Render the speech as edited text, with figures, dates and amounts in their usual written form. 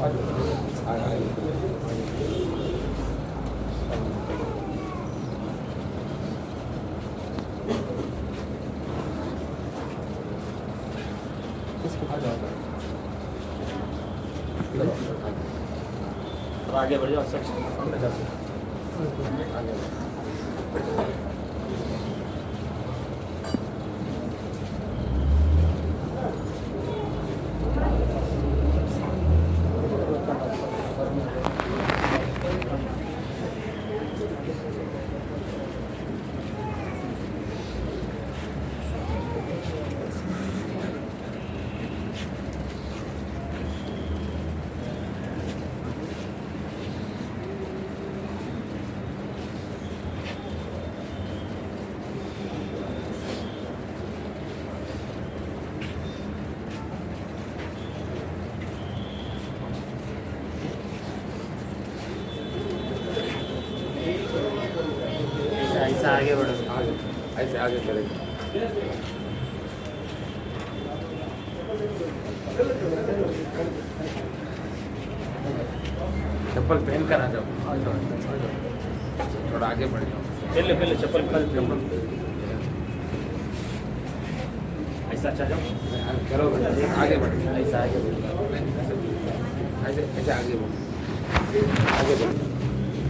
आगे बढ़ जाओ सर सामने जा आगे ऐसा आगे बढ़ो आगे ऐसे आगे चलेगा चप्पल पहन कर आ जाओ थोड़ा आगे बढ़ जाओ पहले पहले चप्पल ऐसा अच्छा जाओ चलो आगे बढ़ो ऐसा आगे बढ़ो ऐसे ऐसे आगे बढ़ो आगे बढ़ो